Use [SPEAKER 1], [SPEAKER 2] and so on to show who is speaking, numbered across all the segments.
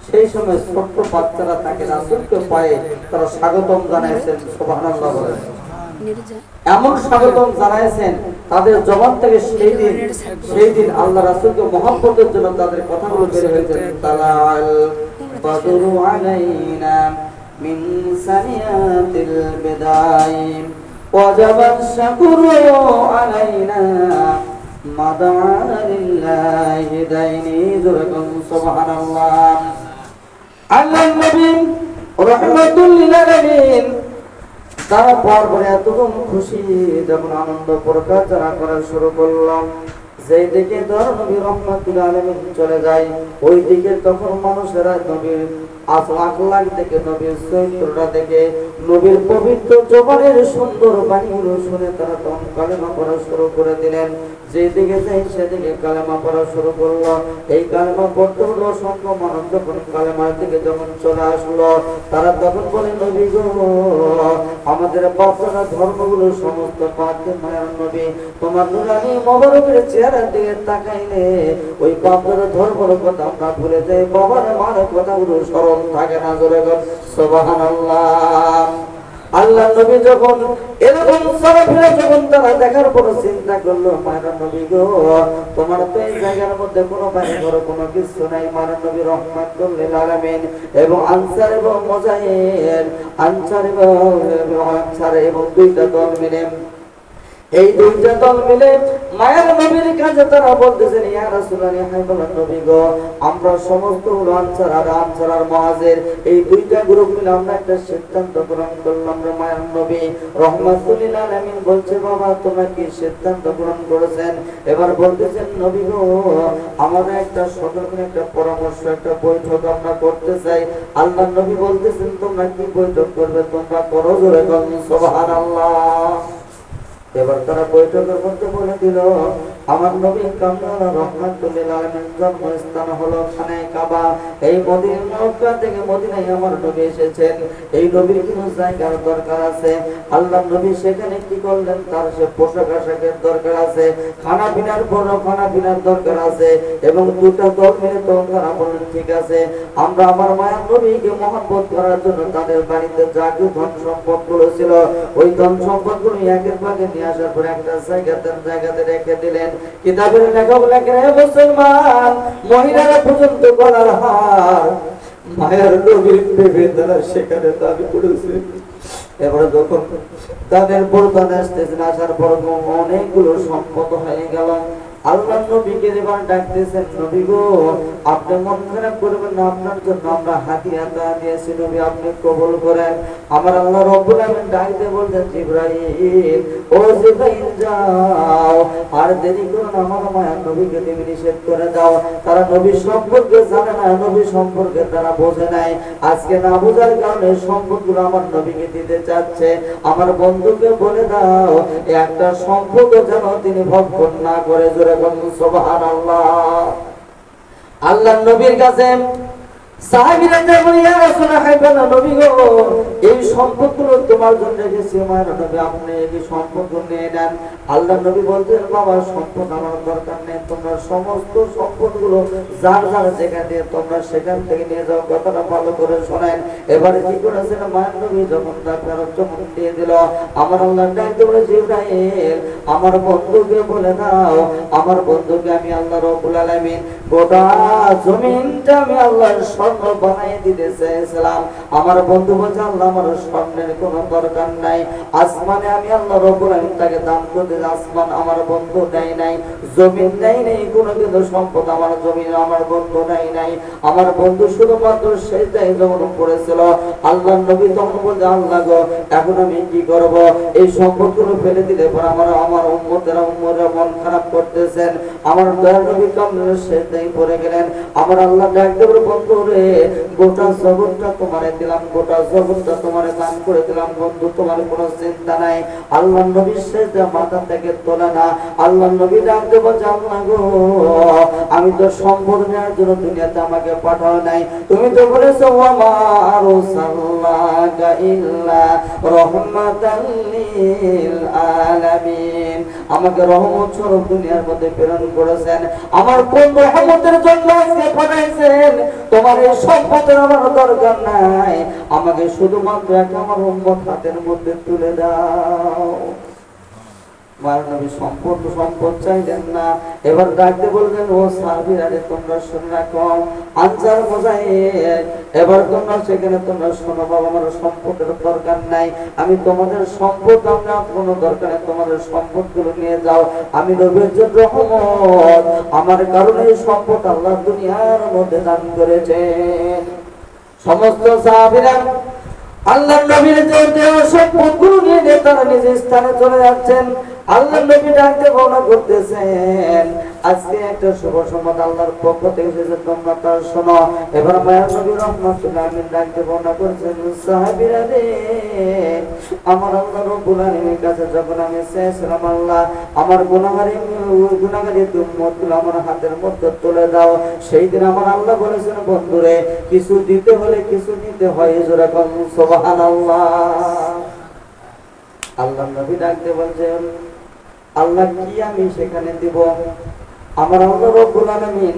[SPEAKER 1] সেই সময় ছোট্ট বাচ্চারা তাকে রাসূলকে পায়ে তারা স্বাগতম জানাইছেন, সুবহানাল্লাহ বলেন। এমন স্বাগতম জানাইছেন তাদের জবান থেকে সেই দিন আল্লাহ রাসূলকে মহব্বতের জন্য তাদের কথাগুলো বের হয়েছে। তালাল বাদরু আলাইনা মিন সানিয়াতিল বিদাই ওয়াজাবা শাকুরু আলাইনা মাদা লিল্লাহি দাইনি যুরকুম সুবহানাল্লাহ। আল্লাহর নবী রাহমাতুল লিল আলামিন তারা পরে এতক্ষণ খুশি যখন আনন্দ প্রকাশ যারা করা শুরু করলাম, যেই দিকে ধর নবী রাহমাতুল আলামিন চলে যায় ওই দিকে তখন মানুষেরা নবীর আখলাক দেখে, নবীর চরিত্রটা দেখে, নবীর পবিত্র জবানের সুন্দর বাণীগুলো শুনে তারা তখন কালেমা পড়া শুরু করে দিলেন। যেদিকে যাই সেদিকে কালেমা পড়া শুরু করলো। এই কালেমা পড়তে হলো অসংখ্য মানুষ যখন কালেমার দিকে যখন চলে আসলো তারা তখন বলে, নবী গো, আমাদের বাচ্চারা ধর্মগুলো সমস্ত পাতে মায়ার নবী, তোমার নুরানি মোবারকের চেহারার দিকে তাকাইলে ওই বাচ্চার ধর্মের কথা আমরা ভুলে যাই, বাবার মার কথাগুলো স্মরণ থাকে না। জোরে বল সুবহানাল্লাহ। আল্লাহ নবী যখন এরকম চলাফেরা যখন তারা দেখার পর চিন্তা করলো, মায়ের নবী গো, তোমার তো এই জায়গার মধ্যে কোনো বাড়ি ঘর কোনো কিছু নাই। মায়ের নবী রাহমাতুল লিল আলামিন এবং আনসার এবং মুজাহিদ, আনসার এবং দুইটা দল মিলে, এই দুইটা দল মিলে মায়ের নবীর কাছে তারা বলতেছেন, ইয়া রাসূলুল্লাহ, হাবিবাল্লাহ নবী গো, আমরা সমস্ত আনসার আর মুহাজির এই দুইটা গ্রুপ মিলে আমরা একটা সিদ্ধান্ত গ্রহণ করলাম রে মায়ের নবী। রাহমাতুল লিল আলামিন বলছে, বাবা তোমরা কি সিদ্ধান্ত গ্রহণ করেছেন? এবার বলতেছেন, নবী গো, আমরা একটা সতর্ক একটা পরামর্শ একটা বৈঠক আমরা করতে চাই। আল্লাহ নবী বলতেছেন, তোমরা কি বৈঠক করবে? তোমরা করো, জোরে বল সুবহানাল্লাহ। এবার তারা বৈঠকের মধ্যে বলে দিল, আমার নবী কামরান রাহমাতুল লিল আলামিন জন্মস্থান হলো খানে কাবা। এই মক্কা থেকে মদিনায় আমার নবী এসেছেন। এই নবীর কি জায়গার দরকার আছে? আল্লাহ নবী সেখানে কি করলেন? তার সে পোশাক আশাকের দরকার আছে, খানা পিনার দরকার আছে। এবং দুটা দল মিলে তো তারা বললেন, ঠিক আছে, আমরা আমার মায়ের নবীকে মহব্বত করার জন্য তাদের বাড়িতে যা কিছু ধন সম্পদ গুলো ছিল ওই ধন সম্পদ গুলো একের ভাগে নিয়ে আসার পর একটা জায়গাতে রেখে দিলেন। কিতাবের লেখক লেখেন, হে মুসলমান, মহিলারা পর্যন্ত গলার হার মায়ের নবীর প্রেমে তারা সেখানে দাবি করেছে। এবারে যখন তাদের বরদান আসতেছেন, আসার পর অনেকগুলো সম্পদ হয়ে গেল। আল্লাহ নবীকে এবার ডাকতেছেন, নবী গো, আপনি মন খারাপ করবেন না, আপনার জন্য আমরা হাদিয়া দিয়েছি, নবী আপনি কবুল করেন। আমার আল্লাহ রব্বুল আলামিন ডাকতে বলতেন, জিবরাইল, ও জিবরাইল যাও, আর দেরি করো না, আমার মায়ের নবীকে তুমি নিষেধ করে দাও। তারা নবী সম্পর্কে জানে না, নবী সম্পর্কে তারা বোঝে নাই। আজকে না বোঝার কারণে সম্পদগুলো আমার নবীকে দিতে চাচ্ছে। আমার বন্ধুকে বলে দাও একটা সম্পদ যেন তিনি ভক্ষণ না করে। জোরে সুবহানাল্লাহ। আল্লাহ নবীর কাছে সাহাবীরা বলে, ইয়া রাসূলুল্লাহ, হাবিবাল্লাহ নবী গো, এই সম্পদগুলো তোমার জন্য রেখেছি, মায়ের নবী আপনি এই সম্পদগুলো নিয়ে নেন। আল্লাহ নবী বলতেন, বাবা সম্পদ আমার দরকার নেই, তোমরা সমস্ত সম্পদগুলো যার যার যেখানে তোমরা সেখান থেকে নিয়ে যাও। কথাটা ভালো করে শোনেন। এবারে কি করেছেন, মায়ের নবী যখন তার ফেরত যখন দিয়ে দিল, আমার আল্লাহ ডাকতে বলে, জিবরাইল, আমার বন্ধুকে বলে দাও, আমার বন্ধুকে আমি আল্লাহ রাব্বুল আলামিন গোটা জমিনটা আমি আল্লাহর স্বর্ণ বানিয়ে দিতে চেয়েছিলাম। আমার বন্ধু বলছে, আল্লাহ আমার স্বর্ণের কোনো দরকার নাই, আসমানে আমি আল্লাহ রাব্বুল আলামিন তাকে দান করতে, আসমান আমার বন্ধু দেয় নাই, জমিন দেয় নাই, কোনো কিন্তু সম্পদ আমার জমিন আমার বন্ধু দেয় নাই। আমার বন্ধু শুধুমাত্র সেটাই যখন করেছিল। আল্লাহ নবী তখন বলছে, আল্লাহ গো, এখন আমি কি করব? এই সম্পদগুলো ফেলে দিলে পর আমার উম্মতেরা মন খারাপ করতেছেন। আমার দয়ার নবী কামরান সেটাই পড়ে গেলেন। আমার আল্লাহ ডাকতে বলে, বন্ধু রে, গোটা জগৎটা তোমারে দিলাম, গোটা জগৎটা তোমারে দান করে দিলাম, বন্ধু তোমার কোনো চিন্তা নাই। আল্লাহ নবী সেটা মাথা থেকে তোলে না। আল্লাহ নবী ডাকতে বলছে, আল্লাহ গো, আমি তো সম্পদ নেওয়ার জন্য দুনিয়াতে আমাকে পাঠাও নাই, তুমি তো বলেছো ওয়ামা আরসালনাকা ইল্লা রাহমাতাল লিল আলামিন। আমাকে রহমত স্বরূপ দুনিয়ার মধ্যে প্রেরণ করেছেন। আমার কোন রহমতের জন্য আজকে পাঠাইছেন? তোমার এই সম্পদের আমার দরকার নাই, আমাকে শুধুমাত্র একটা আমার উম্মত হাতের মধ্যে তুলে দাও। সম্পদ চাইলেন না, এবার ডাকতে বললেন, ও সাহাবীরা রে, তোমরা শুনে রাখো, আনসার মুজাহিদ, এবার তোমরা সেখানে তোমরা শোনো, বাবা আমার সম্পদের দরকার নাই, আমি তোমাদের সম্পদ আমার কোনো দরকার নেই, তোমাদের সম্পদগুলো নিয়ে যাও, আমি নবীর জন্য রহমত, আমার কারণে এই সম্পদ আল্লাহ দুনিয়ার মধ্যে দান করেছেন। সমস্ত সাহাবীরা আল্লাহ নবীর যে সম্পদগুলো নিয়ে তারা নিজ স্থানে চলে যাচ্ছেন। আল্লাহ নবী ডাকতে বর্ণনা করতেছেন, আজকে একটা শুভ সংবাদ আল্লাহর পক্ষ থেকে এসেছে, তোমরা তা শোনো। এবার মায়ার নবী রাহমাতুল্লাহ আলাইহি ডাকতে বর্ণনা করেছেন, সাহাবীরা রে, আমার আল্লাহ রব্বুল আলামিনের কাছে যখন আমি চেয়েছিলাম, আল্লাহ আমার গুনাহগারী উম্মতগুলো আমার হাতের মধ্যে তুলে দাও, সেই দিন আমার আল্লাহ বলেছেন, বন্ধুরে, কিছু দিতে হলে কিছু দিতে হয়, যেরকম সুবহানাল্লাহ। আল্লাহ নবী ডাকতে বলছেন, আল্লাহ কি আমি সেখানে দিব? আমার আল্লাহ রব্বুল আলামিন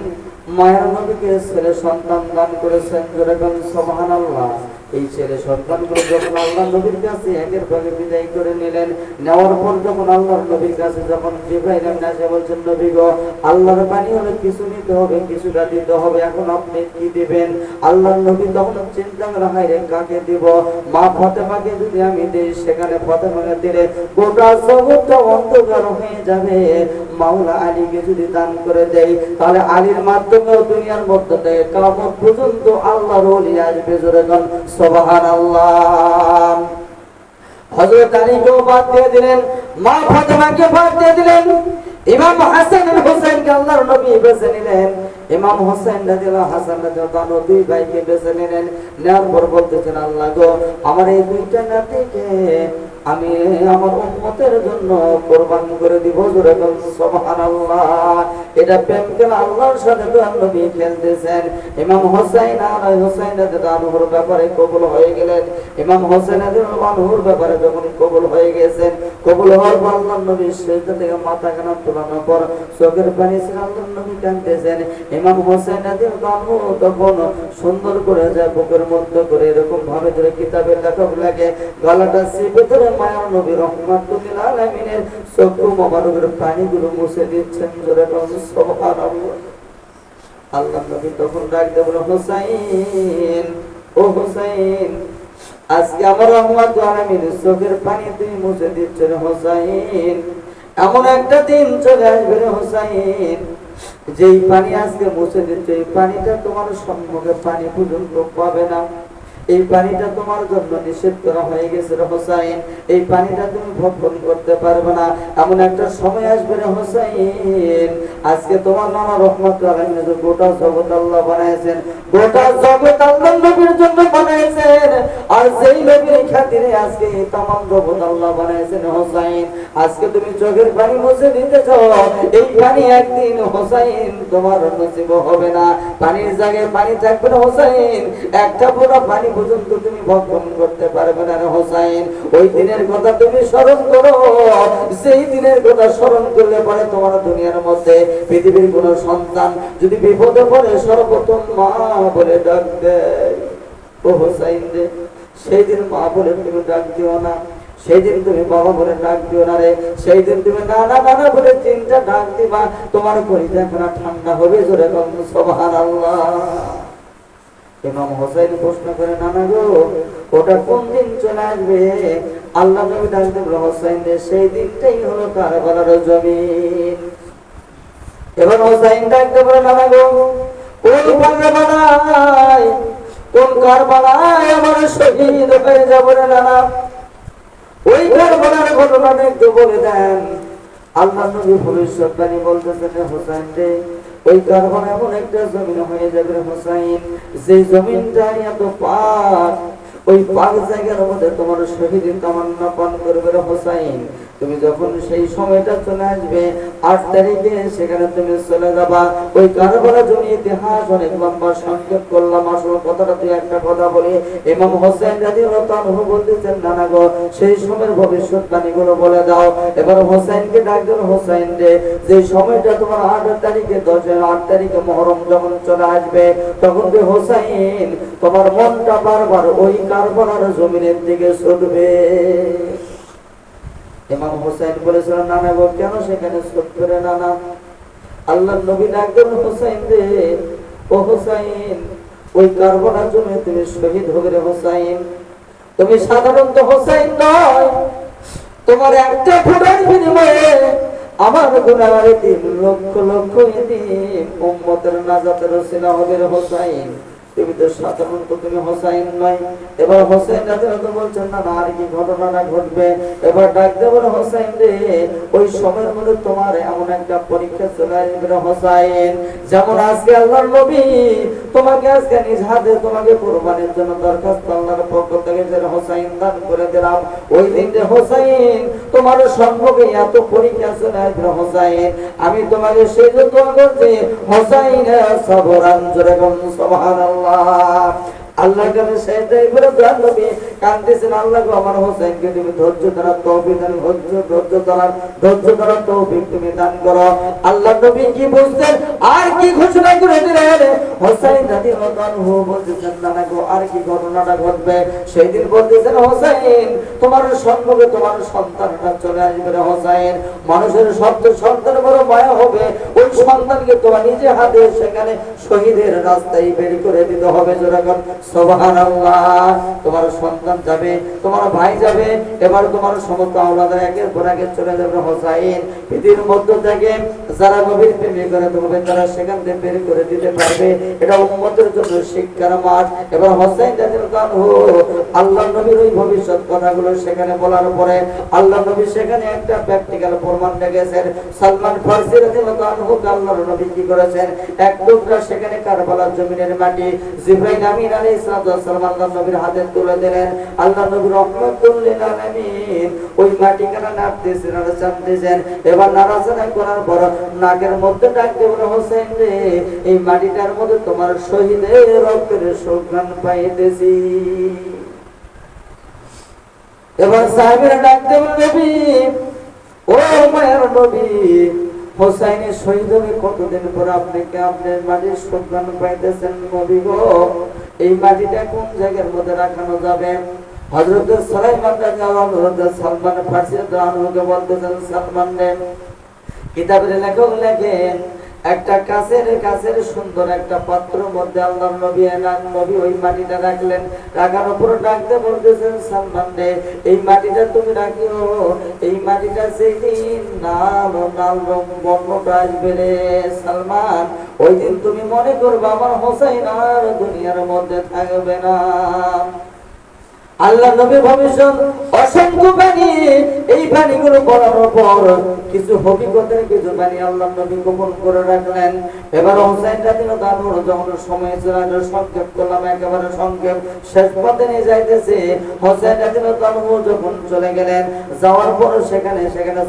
[SPEAKER 1] মায়ের নবীকে ছেলে সন্তান দান করেছেন, যেরকম সুবহানাল্লাহ। এই ছেলে সন্তানগুলো যখন আল্লাহ নবীর কাছে একের ভাগে বিদায় করে নিলেন, নেওয়ার পর যখন আল্লাহর নবীর কাছে যখন জিবরাইল এসে বলছেন, নবী গো, আল্লাহর বাণী হলে কিছু নিতে হবে, কিছুটা দিতে হবে, এখন আপনি কি দিবেন? আল্লাহর নবী তখন চিন্তা করে, হায় রে, কাকে দিব? মা ফাতেমাকে যদি আমি দিই, সেখানে ফাতেমাকে দিলে গোটা জগৎটা অন্ধকার হয়ে যাবে। মাওলা আলীকে যদি দান করে দেই, তাহলে আলীর মাধ্যমে দুনিয়ার মধ্যে থেকে কিয়ামত পর্যন্ত আল্লাহর ওলি আসবে, যেরকম সুবহানাল্লাহ। হযরত আলীকেও বাদ দিয়ে দিলেন, মা ফাতেমাকে বাদ দিয়ে দিলেন, ইমাম হাসান আর হুসাইনকে আল্লাহর নবী বেছে নিলেন। ইমাম হোসেন রাদিয়াল্লাহু হাসান রাদিয়াল্লাহু দুই ভাইকে বেছে নিলেন। নেওয়ার পর বলতেছেন, আল্লাহ গো, আমার এই দুইটা নাতিকে আমি আমার উম্মতের জন্য কুরবান করে দিব, যেরকম সুবহানাল্লাহ। এটা প্রেম কেন আল্লাহর সাথে তো নবী খেলতেছেন। ইমাম হোসেন আর হোসেন রাদিয়াল্লাহুর ব্যাপারে কবুল হয়ে গেলেন। ইমাম হোসেন রাদিয়াল্লাহুর ব্যাপারে যখন কবুল হয়ে গেছেন, কবুল হওয়ার পর আল্লাহর নবী সিজদা থেকে মাথা কানা তোলানোর পর চোখের পানি ছেড়ে আল্লাহর নবী কাঁদতেছেন। ইমাম হোসেন রাদিয়াল্লাহু তখন সুন্দর করে যায় বুকের মধ্যে করে এরকম ভাবে ধরে কিতাবের লেখক লাগে গলাটা চেপে ধরে মায়ার নবী রাহমাতুল্লিল আলামিনের চক্ষু মোবারকের পানিগুলো মুছে দিচ্ছেন, যেরকম সুবহানাল্লাহ। আল্লাহর নবী তখন ডাকতে বলে, হোসেন, ও হোসেন, আজকে আমার রাহমাতুল আলামিনের চোখের পানি তুমি মুছে দিচ্ছ রে হোসেন। এমন একটা দিন চলে আসবে রে হোসেন, যেই পানি আজকে মুছে দিচ্ছে, এই পানিটা তোমার সম্মুখে পানি পর্যন্ত পাবে না। এই পানিটা তোমার জন্য নিষেধ করা হয়ে গেছে রে হোসেন, এই পানিটা তুমি ভক্ষণ করতে পারবে না। এমন একটা সময় আসবে রে হোসেন, আজকে তোমার নানা রাহমাতুল আলামিন গোটা জগৎ আল্লাহ বানাইছেন, গোটা জগৎ আল্লাহ নবীর জন্য বানাইছেন। আর যেই নবীর খাতিরে আজকে এই तमाम জগৎ আল্লাহ বানাইছেন হোসেন, আজকে তুমি চোখের পানি মুছে দিতেছ, এই পানি একদিন হোসেন তোমার নসিব হবে না। পানির জায়গায় পানি থাকবে না হোসেন, একটা ফোঁটা পানি পর্যন্ত তুমি ভক্ষণ করতে পারবে না হোসেন। ওই দিনের কথা তুমি স্মরণ করো, সেই দিনের কথা স্মরণ করলে পরে তোমার দুনিয়ার মধ্যে পৃথিবীর কোন সন্তান যদি বিপদে পড়ে সর্বপ্রথম মা বলে ডাক দেয়, ও হোসেন রে, সেই দিন মা বলে তুমি ডাক দিও না, সেই দিন তুমি বাবা বলে ডাক দিও না রে, সেই দিন তুমি নানা নানা বলে চিন্তা ডাক দিবা, তোমার কলিজা খানা ঠান্ডা হবে, জোরে বলুন সুবহানাল্লাহ। ইমাম হোসেন প্রশ্ন করে, নানা গো, ওটা কোন দিন চলে আসবে? আল্লাহ নবী ডাকতে বলে, হোসেন রে, সেই দিনটাই হলো কারবালার জমিন। এবার হোসেন ডাকতে বলে, নানা গো, কোন কারবালায়, কোন কারবালায় আমার শহীদ হয়ে যাবো রে নানা, ওই কারবালার ঘটনাটা একটু বলে দেন। আল্লাহ নবী ভবিষ্যৎবাণী বলতেছেন, হোসেন রে, ওই কারবালা এমন একটা জমিন হয়ে যাবে হোসেন, যে জমিনটা এত পাক, ওই পাক জায়গার মধ্যে তোমার শহীদের তামান্না পান করবে হোসেন। তুমি যখন সেই সময়টা চলে আসবে 8 তারিখে সেখানে তুমি চলে যাবা। ওই কারবালা জমি ইতিহাস অনেক লম্বা, সংক্ষেপ করলাম, আসল কথাটা তুই একটা কথা বলি। ইমাম হোসেন রাদিয়াল্লাহু আনহু বলতেছেন, নানা গো সেই সময়ের ভবিষ্যৎবাণীগুলো বলে দাও। এবার হোসেনকে ডাকলেন, হোসেন রে, যে সময়টা তোমার 8 তারিখে 8 তারিখে মুহররম যখন চলে আসবে, তখন যে হোসেন তোমার মনটা বারবার ওই কারবালার জমিনের দিকে ছুটবে। ইমাম হোসেন বলেছিলেন, নানা গো কেন সেখানে ছুটবে রে নানা? আল্লাহর নবী ডাকলেন, হোসেন রে, ও হোসেন, ওই কারবালার জন্য তুমি শহীদ হবে রে হোসেন। তুমি সাধারণত হোসেন নয়, তোমার একটা ফোঁটার বিনিময়ে আমার গুনাহের 3 লক্ষ লক্ষ ইতিম উম্মতের নাজাতের ওসিলা হবে রে হোসেন। তুমি তো সাধারণত তুমি হোসেন নয়। এবার হোসেন রাদিয়াল্লাহু বলছেন, না না, আর কি ঘটনাটা ঘটবে? এবার ডাক দেব, হোসেন রে, ওই সময়ের মধ্যে তোমার এমন একটা পরীক্ষা চলে আসবে হোসেন, যেমন আজকে আল্লাহর নবী তোমাকে আজকে নিজ হাতে তোমাকে কুরবানির জন্য দরখাস্ত আল্লাহর পক্ষ থেকে যে হোসেন দান করে দিলাম, ওই দিন যে হোসেন তোমার সম্মুখে এত পরীক্ষা চলে আসবে হোসেন, আমি তোমাকে সেই জন্য দোয়া করছি, হোসেন সবরান জোরে বলুন সুবহানাল্লাহ। আল্লাহর কাছে সেজদায় পড়ে দোয়া নবী কাঁদতেছেন, আল্লাহ গো আমার হোসেনকে তুমি ধৈর্য ধরার তৌফিক দান, ধৈর্য ধরার তৌফিক তুমি দান করো। আল্লাহ নবী কি বলছেন আর কি ঘোষণা করে দিলেন? হোসেন রাদিয়াল্লাহু আনহু বলতেছেন, না গো আর কি ঘটনাটা ঘটবে? সেই দিন বলতেছেন, হোসেন তোমার সম্পর্কে তোমার সন্তানটা চলে আসবে রে হোসেন। মানুষের সন্তান বড় মায়া হবে, ওই সন্তানকে তোমার নিজে হাতে সেখানে শহীদের রাস্তায় বের করে দিতে হবে। যখন সুবহানাল্লাহ, তোমার সন্তান যাবে, তোমার ভাই যাবে, এবার তোমার সমস্ত আওলাদের একের পর এক চলে যাবে হোসেন। পৃথিবীর মধ্য থেকে যারা নবীর প্রেমে করে তোমাকে তারা সেখান থেকে বের করে দিতে পারবে। এটা উম্মতের জন্য শিক্ষার মাঠ। এবার হোসেন রাদিয়াল্লাহু আনহু আল্লাহ নবীর ওই ভবিষ্যৎ কথাগুলো সেখানে বলার পরে আল্লাহ নবী সেখানে একটা প্র্যাকটিক্যাল প্রমাণ দেখেছেন। সালমান ফারসি রাদিয়াল্লাহু আনহু আল্লাহর নবী কি করেছেন, এক টুকরা সেখানে কারবালার জমিনের মাটি জিবরাইল আমিন আলাইহিস সালাম আল্লাহর নবীর হাতে তুলে দিলেন। আল্লাহ নবী রাহমাতুল লিল আলামিন ওই মাটিখানা নাড়তেছেন আর চাপতেছেন। এবার নাড়াচাড়া করার পর নাকের মধ্যে ডাক দেবেন, হোসেন রে, এই মাটিটার মধ্যে তোমার শহীদের রক্তের সুঘ্রাণ পাইতেছি। এবার সাহাবীরা ডাক দেবেন, নবী, ও মায়ের নবী, হোসেনের শহীদ হবে কতদিন পর আপনাকে আপনার মাটির সুঘ্রাণ পাইতেছেন নবী গো? এই মাটিটা কোন জায়গার মধ্যে রাখানো যাবে? হযরত সুলাইমান রাদিয়াল্লাহু আনহু হযরত সালমান ফারসি রাদিয়াল্লাহু আনহুকে বলতেছেন, সালমান রে, কিতাবের লেখক লেখেন একটা কাছের সুন্দর একটা পাত্রের মধ্যে আল্লাহর নবী ওই মাটিটা রাখলেন। রাখার উপর ডাকতে বলতেছেন, সালমান রে, এই মাটিটা তুমি রাখিও, এই মাটিটা যেদিন লাল বর্ণটা আসবে রে সালমান, ওই দিন তুমি মনে করবে আমার হোসেন আর দুনিয়ার মধ্যে থাকবে না। আল্লাহ নবী ভবিষ্যৎ অসংখ্য বাণী, এই বাণীগুলো বলার পর কিছু হকিকতের কিছু বাণী আল্লাহ নবী গোপন করে রাখলেন। এবার হোসেন রাদিয়াল্লাহু আনহু যখন সময় চলে, সংক্ষেপ করলাম, একেবারে সংক্ষেপ, শেষ পথে নিয়ে যাইতেছে। হোসেন রাদিয়াল্লাহু আনহু যখন চলে গেলেন, যাওয়ার পর সেখানে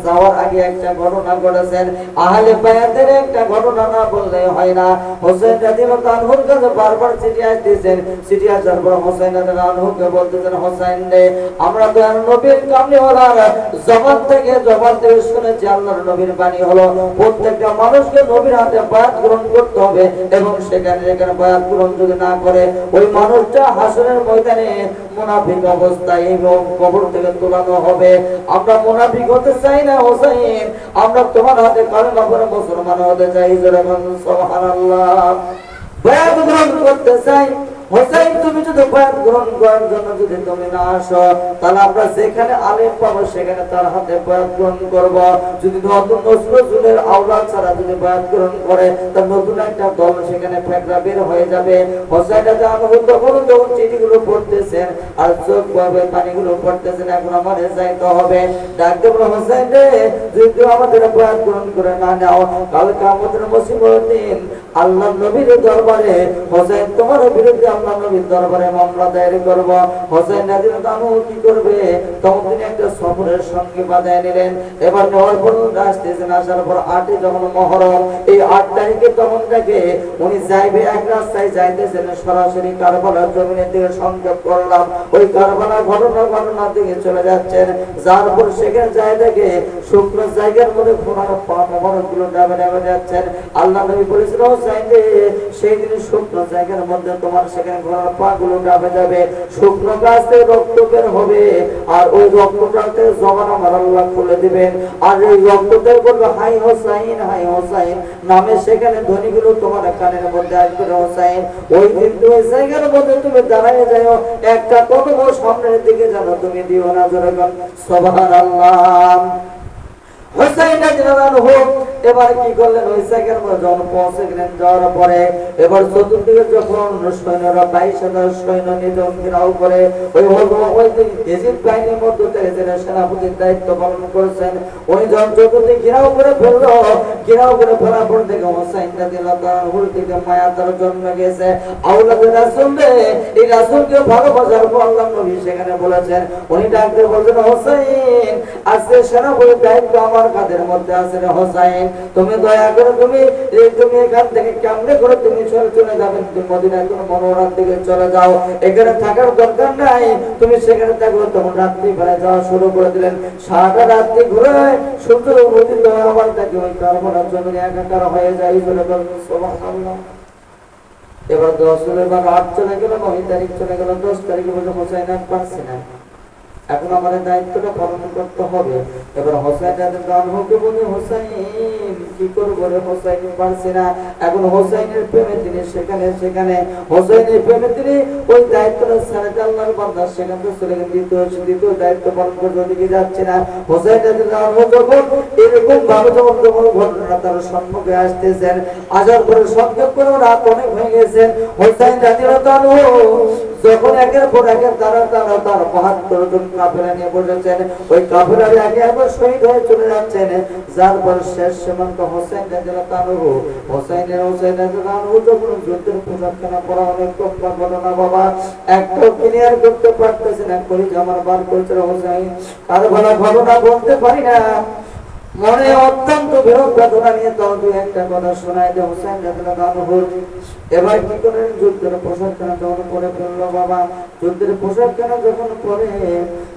[SPEAKER 1] যাওয়ার আগে একটা ঘটনা ঘটেছেন। আহলে বায়াতের একটা ঘটনা না বললে হয় না। হোসেন রাদিয়াল্লাহু আনহুর কাছে বারবার চিঠি আসতেছেন। চিঠি আসার পর হোসেন রাদিয়াল্লাহু আনহুকে বলতেছেন, হোসেন রে, আমরা তো নবীর কামলিওয়ালার জবান থেকে শুনেছি আল্লাহর নবীর বাণী হলো প্রত্যেকটা মানুষকে নবীর হাতে বায়াত গ্রহণ করতে হবে, এবং সেখানে বায়াত গ্রহণ যদি না করে ওই মানুষটা হাসরের ময়দানে মুনাফিক অবস্থায় এবং কবর থেকে তোলানো হবে। আমরা মুনাফিক হতে চাই না হোসেন, আমরা তোমার হাতে কালেমা পড়ে মুসলমান হতে চাই। যেরকম সুবহানাল্লাহ, বায়াত গ্রহণ করতে চাই। হোসেন, তুমি যদি বায়াত গ্রহণ করার জন্য যদি তুমি না আসো, তাহলে আমরা যেখানে আলেম পাবো সেখানে তার হাতে বায়াত গ্রহণ করব। যদি নতুন নজরুলের আওলাদ ছাড়া যদি বায়াত গ্রহণ করে, তার নতুন একটা দল সেখানে ফেকরা বের হয়ে যাবে। হোসেন রাদিয়াল্লাহু আনহু যখন চিঠিগুলো পড়তেছেন আর চোখ ভাবে পানিগুলো পড়তেছেন, এখন আমাদের যাইতে হবে। ডাকতে বলো, হোসেন রে, যদি আমাদের বায়াত গ্রহণ করে না নাও, কাল কিয়ামতের মুসিবতের দিন আল্লাহ নবীর দরবারে হোসেন তোমার বিরুদ্ধে আল্লাহ নবীর দরবারে মামলা দায়ের করব। হোসেন রাদিয়াল্লাহু আনহু কি করবে, তখন তিনি একটা সফরের সঙ্গে বাঁধায় নিলেন। এবার নেওয়ার পর আসতেছেন, আসার পর 8 যখন মহরম, এই 8 তারিখে তখন থেকে উনি যাইবে এক রাস্তায় যাইতেছেন সরাসরি কারবালার জমিনের দিকে। সংযোগ করলাম ওই কারবালার ঘটনার দিকে চলে যাচ্ছেন। যার পর সেখানে যায় দেখে শুকনো জায়গার মধ্যে ঘোড়ার পা মোবারকগুলো ডাবে ডাবে যাচ্ছেন। আল্লাহ নবী বলেছিল হোসেন রে, সেই দিন শুকনো জায়গার মধ্যে তোমার সেখানে ঘোড়ার পা গুলো ডাবে যাবে, শুকনো গাছ থেকে রক্ত বের হবে, আর ওই রক্তটাতে জবান আমার আল্লাহ খুলে দিবেন। আর এই রক্ততে বলবে হাই হোসাইন, হাই হোসাইন নামে সেখানে ধ্বনিগুলো তোমার কানের মধ্যে আসবে হোসাইন। ওই দিন ওই জায়গার মধ্যে তুমি দাঁড়ায় যাও, একটা কদম সামনের দিকে জানো তুমি দিও না। জোরে বল সুবহানাল্লাহ। হোসেন রাদিয়াল্লাহু আনহু এবার কি করলেন, ওই জায়গার মধ্যে যখন পৌঁছে গেলেন, যাওয়ার পরে এবার চতুর্দিকে যখন সৈন্যরা 22,000 সৈন্য নিধন ঘেরাও করে, ওই ইজিপ্ট বাহিনীর মধ্যে থেকে যিনি সেনাপতির দায়িত্ব পালন করেছেন, উনি যখন চতুর্দিকে ঘেরাও করে ফেললো, ঘেরাও করে ফেলার পর থেকে হোসেন রাদিয়াল্লাহু আনহুর দিকে মায়া তার জন্ম গেছে। আওলাদে রাসূল রে, এই রাসূলকে ভালোবাসার পর আল্লাহ নবী সেখানে বলেছেন, উনি ডাকতে বলছেন হোসেন আজকে সেনাপতির দায়িত্ব আমার কাঁধের মধ্যে আছে রে হোসেন, তুমি দয়া করে তুমি এখান থেকে কেমনে করে তুমি চলে যাবেন, তুমি মদিনার কোন মনোহরার দিকে চলে যাও, এখানে থাকার দরকার নাই, তুমি সেখানে থাকো। তখন রাত্রি বেলা যাওয়া শুরু করে দিলেন। সারাটা রাত্রি ঘুরে সূর্য উদিত হওয়ার তাকে ওই কারবালার জমিনে একাকার হয়ে যায়। সুবহানাল্লাহ। এবার 10 চলে গেল, 9 তারিখ চলে গেল, 10 তারিখে বলে হোসেন আর পারছি না, এখন আমাদের দায়িত্বটা পালন করতে হবে। এবার হোসেন রাদিয়াল্লাহু আনহুকে বলে হোসেন কি করবো রে হোসেন, পারছি না। এখন হোসেনের প্রেমে তিনি সেখানে হোসেনের প্রেমে তিনি ওই দায়িত্বটা ছেড়ে আল্লাহর বান্দা সেখান থেকে চলে গেলেন। দ্বিতীয় দায়িত্ব পালন করতে ওদিকে যাচ্ছে না। হোসেন রাদিয়াল্লাহু আনহু যখন এরকম ভাবে যখন ঘটনা তার সম্মুখে আসতেছেন, আসার পরে সংযোগ করে রাত অনেক হয়ে গেছেন। হোসেন রাদিয়াল্লাহু আনহু যখন একের পর একের তারা তারা তার 72 জন কাফেলা নিয়ে বসেছেন, ওই কাফেলার আগে একবার শহীদ হয়ে চলে যাচ্ছেন। যার পর শেষ সীমান্ত হোসেন রাদিয়াল্লাহু আনহু, হোসেন রাদিয়াল্লাহু আনহু যখন যুদ্ধের পোশাকখানা পরা, অনেক লম্বা ঘটনা বাবা, একটু ক্লিয়ার করতে পারতেছে না, করি আমার বার করছে হোসেন, কারবালা ঘটনা বলতে পারি না, মনে অত্যন্ত বিরোধ বেদনা নিয়ে তাও দুই একটা কথা শোনায় যে হোসেন রাদিয়াল্লাহু আনহু এবার কি করেন, যুদ্ধের পোশাকখানা যখন পরে ফেললো বাবা, যুদ্ধের পোশাকখানা যখন পরে,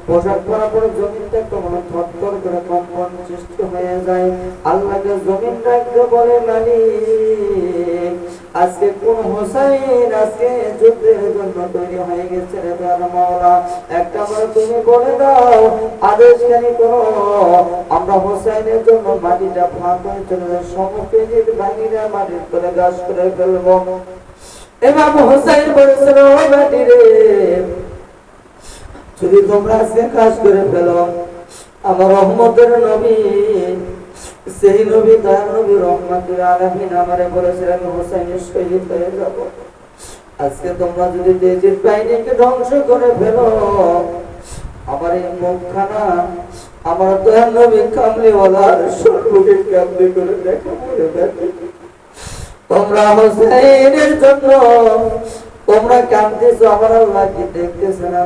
[SPEAKER 1] পোশাক পরার পরে জমিনটা তখন থরথর করে কম্পন সৃষ্টি হয়ে যায়। আল্লাহকে জমিন ডাকতে বলে মালিক আজকে কোন হোসেন আজকে যুদ্ধের জন্য তৈরি হয়ে গেছে রে মাওলা, একটা করে তুমি বলে দাও আদেশকারী করো, আমরা হোসেনের জন্য মাটিটা ফাঁক হয়ে চলে যায়, সমকেজির বাহিনীরা মাটির তলে গাছ করে ফেলবো। ইমাম হোসেন বলেছিল মাটি রে, যদি তোমরা আজকে কাজ করে ফেলো, আমার রহমতের নবী সেই নবী তার নবী রহমাতুল আলামিন আমারে বলেছিলেন হোসেনের শহীদ হয়ে যাব। আজকে তোমরা যদি তেজিদ বাহিনীকে ধ্বংস করে ফেলো, আমার এই মুখখানা আমার দয়াল নবী কামলিওয়ালার সর্বকে কামলি করে দেখা করে দেবে। তোমরা হোসেনের জন্য তোমরা কাঁদতেছো, আমার আল্লাহ কি দেখতেছে না?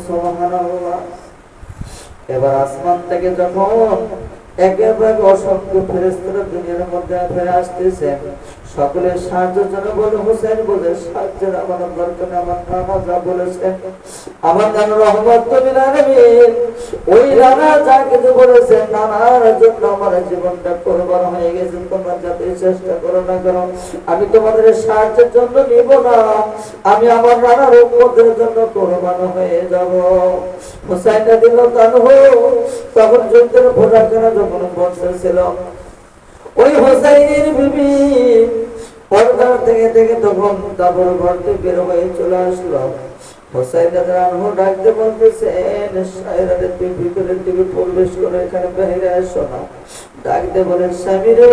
[SPEAKER 1] সুবহানাল্লাহ। এবার আসমান থেকে যখন একেবারে অসংখ্য ফেরেশতারা দুনিয়ার মধ্যে ফিরে আসতেছে, সকলের সাহায্যের জন্য বলে হোসেন বলে সাহায্যের আমার দরকার, আমার নানা যা বলেছেন, আমার নানা রহমতুল আলামিন ওই নানা যা কিছু বলেছেন, নানার জন্য আমার জীবনটা কোরবান হয়ে গেছে। তোমরা যাতে চেষ্টা করো না করো, আমি তোমাদের সাহায্যের জন্য নিব না, আমি আমার নানার উম্মতের জন্য কোরবান হয়ে যাব। হোসেন রাদিয়াল্লাহু আনহু তখন যুদ্ধের পোশাকখানা যখন বসেছিল, ওই হোসেনের বিবি পর্দার থেকে তখন তারপর ঘর থেকে বের হয়ে চলে আসলো। হোসেন রাদিয়াল্লাহু আনহু ডাকতে বলতেছেন সায়রাদের ভিতরের দিকে প্রবেশ করে এখানে বাইরে আসো না। ডাকতে বলেন স্বামী রে,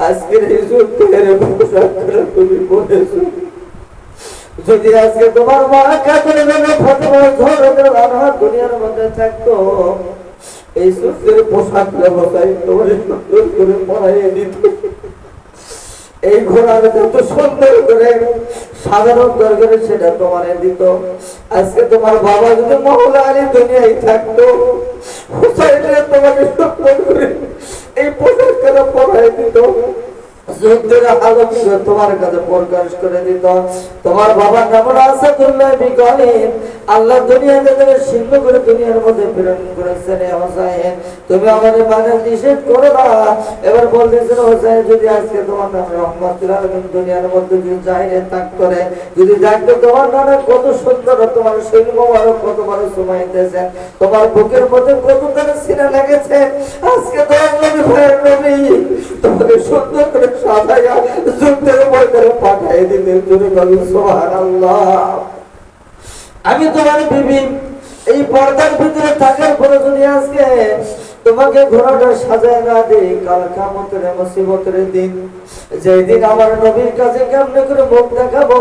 [SPEAKER 1] আজকের এই যুদ্ধের পোশাকখানা তুমি পরেছো, যদি আজকে তোমার মা কাতরে ফাতেমা জোহরা দুনিয়ার মধ্যে থাকতো, এই সুন্দর পোশাক ব্যবসায় তোমার সুন্দর করে পরাইয়ে দিত, এই ঘোড়ার যত সুন্দর করে সাধারণ দরকারে সেটা তোমার দিত। আজকে তোমার বাবা যদি মহলা আলী দুনিয়ায় থাকতো, হুসাইনের তোমাকে সুন্দর করে এই পোশাক কেন পরাই দিত, তোমার কাছে প্রকাশ করে দিত। তোমার বাবার নাম আসাদুল্লাহ বিন আল্লাহ দুনিয়াতে তাকে সিংহ করে দুনিয়ার মধ্যে প্রেরণ করেছেন। হোসেন তুমি আমাদের মানে নিষেধ করো না। এবার বলতেছেন হোসেন যদি আজকে তোমার নাম রহমাতুল আলামিন দুনিয়ার মধ্যে যদি জাহিরে থাকতো রে, যদি দেখতো তোমার নামে কত সুন্দর, তোমার শৈল মোবারক কত বড় সুমাইতেছেন, তোমার বুকের মধ্যে কত তারা সিনা লেগেছে, আজকে তোমার নবী ভাইয়ের নবী তোমাকে সুন্দর করে সাজাইয়া যুদ্ধের ময়দানে পাঠিয়ে দিতেন। জোরে বলুন সুবহানাল্লাহ। আমি তোমার বিবি এই পর্দার ভিতরে থাকার পরে যদি আজকে তোমাকে ঘোড়াটা সাজায় না দিই, কাল কিয়ামতের মুসিবতের দিন, যেই দিন আমার নবীর কাছে কেমনে করে মুখ দেখাবো,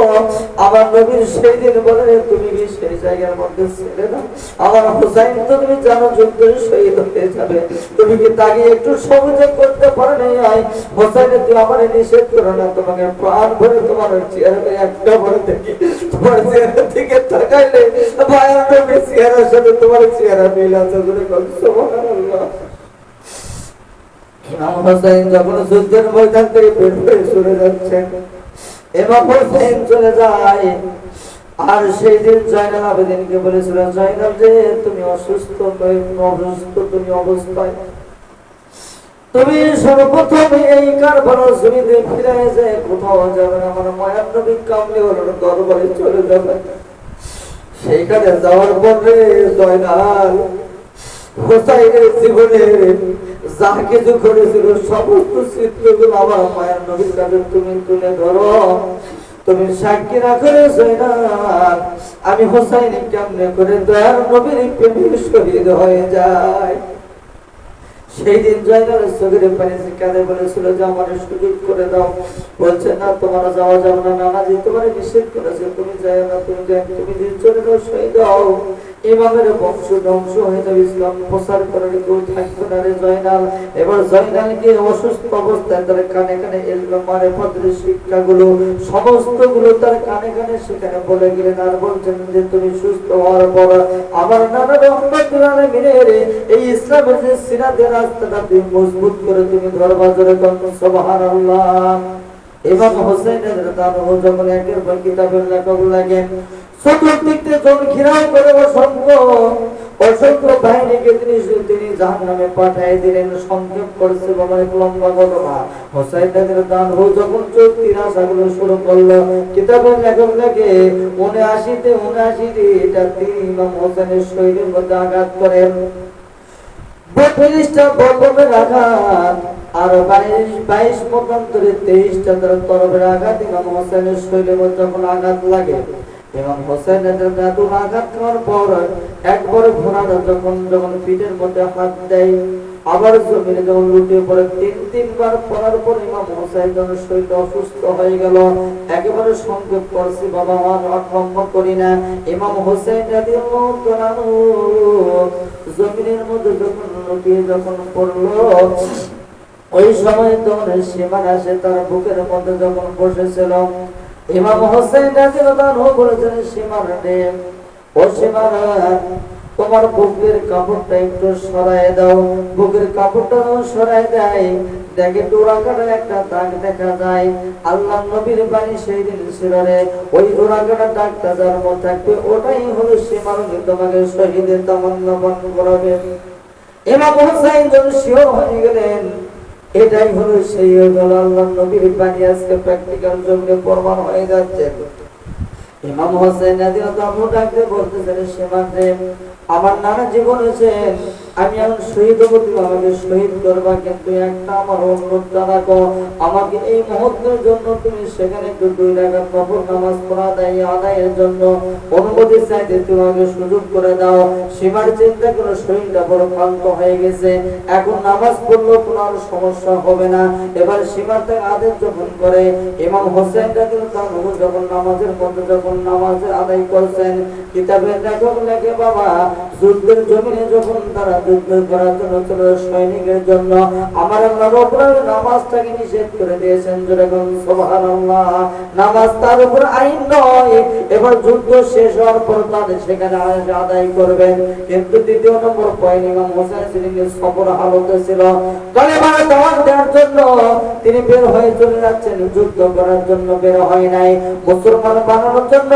[SPEAKER 1] আমার নবীর সেই দিন বলে তুমি কি সেই জায়গার মধ্যে ছেড়ে দাও, আমার হুসাইন তো তুমি জানো যুদ্ধে শহীদ হয়ে যাবে, তুমি কি তাকে একটু সহযোগ করতে পারো নাই? হুসাইন তুমি আমার নিষেধ করো না, তোমাকে প্রাণ ভরে তোমার চেহারা একটা ভরে দেখি, তোমার চেহারা থেকে তাকাইলে ভাইয়ের নবীর চেহারার সাথে তোমার চেহারা মিল আছে। সুবহানাল্লাহ। ইমাম হোসেন যখন যুদ্ধের ময়দান থেকে বের হয়ে চলে যাচ্ছেন, ইমাম হোসেন চলে যায়। আর সেই দিন জয়নাল আবেদিনকে বলেছিল, জয়নাল যে তুমি অসুস্থ, তুমি অবস্থায় তুমি সর্বপ্রথম এই কারবালার জমিতে ফিরে যায়, কোথাও যাবে না, আমার মায়ার নবী কামলি হলোর দরবারে চলে যাবে। সেইখানে যাওয়ার পরে জয়নাল হোসাইনের জীবনে যা কিছু করেছিল সমস্ত চিত্রগুলো আমার মায়ের নবীর কাছে তুমি তুলে ধরো, তুমি সাক্ষী না করে জয়নাল আমি হোসাইন কেমনে করে দয়ার নবীর প্রেমে শহীদ হয়ে যায়। সেই দিন জয়নালের চোখের পানি কাঁদে বলেছিল যে আমার সুযোগ করে দাও, বলছে না তোমার যাওয়া যাবে না, নানাজি তোমার নিষেধ করেছে, তুমি যাই না, তুমি চলে যাও, শহীদ হও, ইমামের বংশ ধ্বংস হয়ে যাবে, ইসলাম প্রচার করার কেউ থাকবে না রে জয়নাল। এবার জয়নালকে অসুস্থ অবস্থায় তার কানে কানে এলবে মারেফতের শিক্ষাগুলো সমস্ত গুলো তার কানে কানে সেখানে বলে গেলেন। আর বলছেন যে তুমি সুস্থ হওয়ার পর আমার নানা রহমতুল আলামিনের এই ইসলামের যে সিরাতের রাস্তাটা তুমি মজবুত করে তুমি ধরবা, জোরে বলুন সুবহানাল্লাহ। ইমাম হোসেনের রাদিয়াল্লাহু যখন একের পর কিতাবের লেখক লাগেন, চতুর্দিক থেকে যখন ঘেরাও করে অসংখ্য বাহিনীকে তিনি জাহান্নামে পাঠিয়ে দিলেন। সংক্ষেপ করছে বাবা এক লম্বা ঘটনা। হোসাইন রাদিয়াল্লাহু যখন 34 আশাগুলো শুরু করলো, কিতাবের লেখক লেখে 79 এটা তিনি ইমাম হোসেনের শরীরের মধ্যে আঘাত করেন। 32টা বর্গমের আঘাত আর 22 মতান্তরে 23টা তরফের আঘাত ইমাম হোসেনের শরীরের মধ্যে যখন আঘাত লাগে, ইমাম হোসেনের দাদু আঘাত খাওয়ার পর একবার ঘোড়াটা যখন পিঠের মধ্যে হাত দেয়, আবার জমিনে যখন লুটিয়ে পড়ে, তিনবার পড়ার পর ইমাম হোসেন যখন শরীর অসুস্থ হয়ে গেল। একেবারে সংক্ষেপ করছি বাবা, আর লম্বা করি না। ইমাম হোসেন জমিনের মধ্যে যখন লুটিয়ে পড়লো, ওই সময় তখন সীমান আসে তার বুকের মধ্যে যখন বসেছিল। ইমাম হোসেন রাদিয়াল্লাহু বলেছেন, সীমান রে, ও সীমান, তোমার বুকের কাপড়টা একটু সরায় দাও। বুকের কাপড়টা সরায় দেয়, দেখে ডোরাকাটার একটা দাগ দেখা যায়। আল্লাহ নবীর বাণী সেই দিন ছিল রে, ওই ডোরাকাটার দাগটা যার মধ্যে থাকবে ওটাই হলো সীমান, তোমাকে শহীদের তামান্না পান করাবে। ইমাম হোসেন যখন শিওর হয়ে গেলেন এটাই হলো সেই আল্লাহ নবীর বাণী, আজকে প্র্যাকটিক্যাল জমিনে প্রমাণ হয়ে যাচ্ছে। ইমাম হোসেন রাদিয়াল্লাহু ডাকতে বলতেছেন, সীমান রে, আমার নানা জীবন হয়েছে, আমি এখন শহীদ হবো, তুমি আমাকে শহীদ করবা, কিন্তু একটা আমার অনুরোধ জানাবো, আমাকে এই মুহূর্তের জন্য তুমি সেখানে একটু 2 রাকাত নফল নামাজ পড়া আদায়ের জন্য অনুমতি চাইতে তুমি আমাকে সুযোগ করে দাও। সীমার চিন্তা করে শরীরটা বড় ক্লান্ত হয়ে গেছে, এখন নামাজ পড়লেও কোনো আর সমস্যা হবে না। এবার সীমার থেকে আদেশ যখন করে, ইমাম হোসেন রাদিয়াল্লাহু যখন নামাজের মধ্যে যখন যখন নামাজ আদায় করছেন, কিতাবের লেখক লেখে বাবা, যুদ্ধের জমিনে যখন তারা যুদ্ধ করার জন্য ছিল সৈনিকের জন্য আমার আল্লাহ রব্বুল আলামিন নামাজটাকে নিষেধ করে দিয়েছেন। যেরকম সুবহানাল্লাহ, নামাজ তার উপর আইন নয়। এবার যুদ্ধ শেষ হওয়ার পর তাদের সেখানে আদায় করবেন। কিন্তু দ্বিতীয় নম্বর পয়েন্ট, ইমাম হোসেন তিনি সফর হালতে ছিল, কালেমার দাওয়াত দেওয়ার জন্য তিনি বের হয়ে চলে যাচ্ছেন, যুদ্ধ করার জন্য বের হয় নাই, মুসলমান বানানোর জন্য,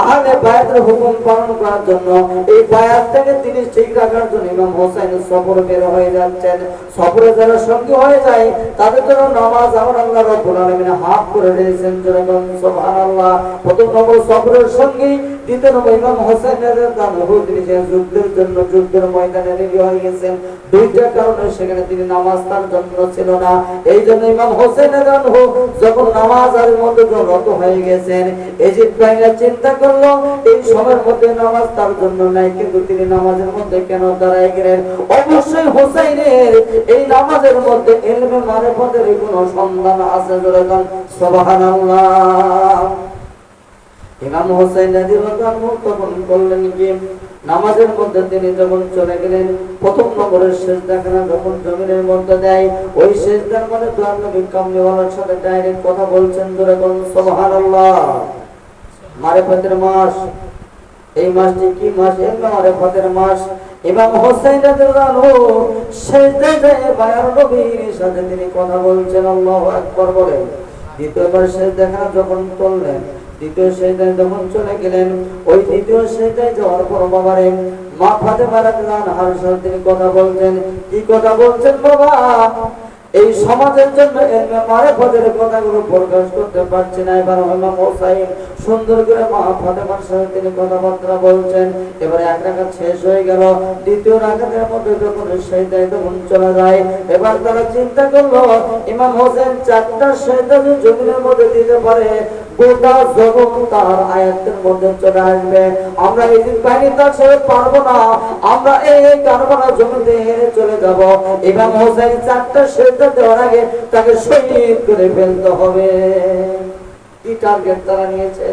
[SPEAKER 1] আহলে বায়াতের হুকুম পালন করার জন্য, এই বায়াতটাকে তিনি ঠিক রাখার জন্য ইমাম হোসেন সফর বের হয়ে যাচ্ছেন। সফরে যারা সঙ্গী হয়ে যায় তাদের জন্য নামাজ আমার আল্লাহ রাব্বুল আলামিন হাফ করে দিয়েছেন। যেরকম সুবহানাল্লাহ, প্রথম নম্বর সফরের সঙ্গী, দ্বিতীয় নম্বর ইমাম হোসেন রাদিয়াল্লাহু তিনি যুদ্ধের জন্য যুদ্ধের ময়দানে রেডি হয়ে গেছেন। দুইটা কারণে সেখানে তিনি নামাজ তার জন্য ছিল না। এই জন্য ইমাম হোসেন রাদিয়াল্লাহু যখন নামাজের মধ্যে রত হয়ে গেছেন, ইজিপ্ট বাহিনীরা চিন্তা করলো এই সময়ের মধ্যে নামাজ তার জন্য নাই, কিন্তু তিনি নামাজের মধ্যে কেন দাঁড়ায় গেলেন? অবশ্যই হোসেনের এই নামাজের মধ্যে ইলমে মারিফতের কোনো সন্ধান আছে। যেরকম সুবহানাল্লাহ, ইমাম হোসেন রাদিয়াল্লাহু তখন করলেন কি, নামাজের মধ্যে তিনি যখন চলে গেলেন, প্রথম নম্বরের সিজদাখানা যখন জমিনের মধ্যে দেয়, ওই সিজদার মধ্যে দোয়ার নবী কামলিওয়ালার সাথে ডাইরেক্ট কথা বলছেন। যেরকম সুবহানাল্লাহ, মারিফতের মাস, এই মাসটি কি মাস? ইলমে মারিফতের মাস। ইমাম হোসেন রাদিয়াল্লাহু সিজদায় যায় বায়ার নবীর সাথে তিনি কথা বলছেন, আল্লাহু আকবার বলে। দ্বিতীয়বার সিজদাখানা যখন তুললেন, দ্বিতীয় সিজদায় যখন চলে গেলেন, ওই দ্বিতীয় সিজদায় যাওয়ার পর বাবারে মা ফাতেমা রাদিয়াল্লাহু আনহার সাথে তিনি কথা বলছেন। কি কথা বলছেন বাবা? এই সমাজের জন্য ইলমে মারিফতের কথাগুলো প্রকাশ করতে পারছি না। এবার ইমাম হোসেন সুন্দর করে মা ফাতেমার সাথে তিনি কথাবার্তা বলছেন। এবারে এক রাকাত শেষ হয়ে গেল, দ্বিতীয় রাকাতের মধ্যে যখন সিজদায় তখন চলে যায়, এবার তারা চিন্তা করলো ইমাম হোসেন চারটা সিজদা জমিনের মধ্যে দিতে পারে, গোটা জগৎ তার আয়াতের মধ্যে চলে আসবে। আমরা এই দিন বাহিনী তার সাথে পারবো না, আমরা এই কারবালা জমিতে হেরে চলে যাব। ইমাম হোসেন চারটা সিজদা দেওয়ার আগে তাকে শহীদ করে ফেলতে হবে। কি টার্গেট তারা নিয়েছে?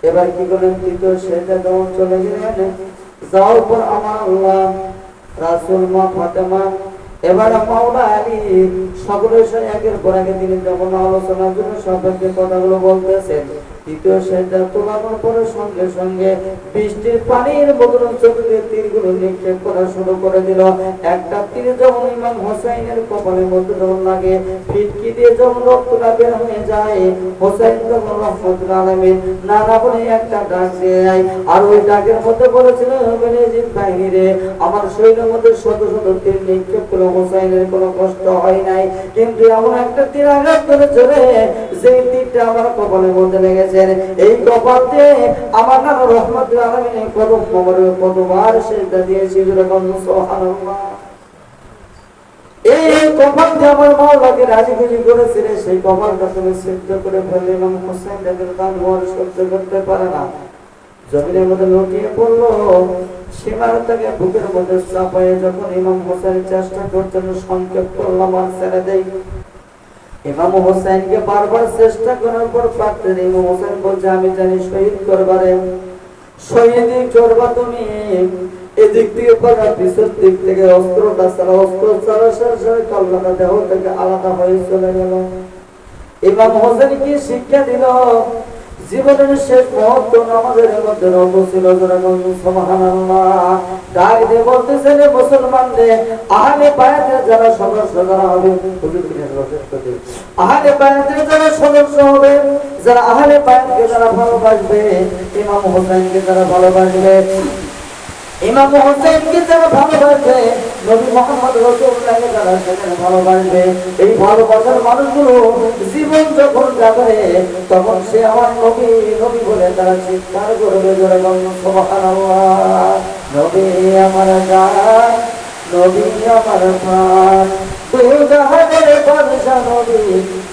[SPEAKER 1] এবার কি করলেন? তৃতীয় সিজদা যখন চলে গেলেন, যাওয়ার পর আমার আল্লাহ, রাসূল, মা ফাতেমা, এবার মাওলা আলী সকলের সাথে একের পর এক তিনি যখন আলোচনার জন্য সবাইকে কথাগুলো বলতেছেন, তৃতীয় সিজদা তোলার পরে সঙ্গে সঙ্গে বৃষ্টির পানির বদলে চোখে তীরগুলো নিক্ষেপ করা শুরু করে দিল। একটা তীর যখন ইমাম হোসেনের কপালের মধ্যে যখন লাগে, ফিটকি দিয়ে যখন রক্তটা বের হয়ে যায়, হোসেন তখন রহমতুল্লাহ আলামিন নানা বলে একটা ডাক দিয়ে যায়। আর ওই ডাকের মধ্যে বলেছিল, ইজিপ্ট বাহিনী রে, আমার শরীরের মধ্যে শত শত তীর নিক্ষেপ করে হোসেনের কোনো কষ্ট হয় নাই, কিন্তু এমন একটা তীর আঘাত করে চলে যে তীরটা আমার কপালের মধ্যে লেগেছে। এই কপাল দিয়ে আমার নাম রহমতুল্লাহ আলামিন কদম মোবারক কতবার সিজদা দিয়েছি। যেরকম সুবহানাল্লাহ, এই কপাল দিয়ে আমার মাওলাকে রাজি খুশি করেছিলেন, সেই কপালটা তুমি সিজদা করে ফেললে। ইমাম হোসেন রাদিয়াল্লাহু আনহু সহ্য করতে পারে না, জমিনের মধ্যে লুটিয়ে পড়লো। সীমার থেকে বুকের মধ্যে চাপায়ে যখন ইমাম হোসেন চেষ্টা করছেন সংক্ষেপ করলাম আর ছেড়ে দেই, ইমাম হোসেনকে বারবার চেষ্টা করার পর পারতেন। ইমাম হোসেন বলছে, আমি জানি শহীদ করবারে, শহীদি করবা তুমি। এদিক থেকে পাকা, পিছন দিক থেকে অস্ত্রটা ছাড়া, অস্ত্র ছাড়া সারা কল্যাণা দেহ থেকে আলাদা হয়ে চলে গেল। ইমাম হোসেন কি শিক্ষা দিল? জীবনের শেষ মুহূর্ত নামাজের মধ্যে রত ছিল। সুবহানাল্লাহ, ডাক দিয়ে বলতেছেন, মুসলমানদের আহলে বায়াতের যারা সদস্য যারা হবে, আহলে বায়াতের যারা সদস্য হবে, যারা আহলে বায়াতকে যারা ভালোবাসবে, ইমাম হোসেনকে যারা ভালোবাসবে, ইমাম হোসেনকে যারা ভালোবাসবে, নবী মুহাম্মদ রাসূলুল্লাহকে যারা সেখানে ভালোবাসবে, এই ভালোবাসার মানুষগুলো জীবন যখন যাবে তখন সে আমার নবী নবী বলে তারা চিৎকার করবে। যেরকম সুবহানাল্লাহ, নবী আমার জান, নবী আমার প্রাণ, দু জাহানের বাদশা নবী,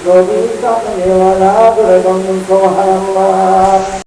[SPEAKER 1] নবী কামলিওয়ালা। যেরকম সুবহানাল্লাহ,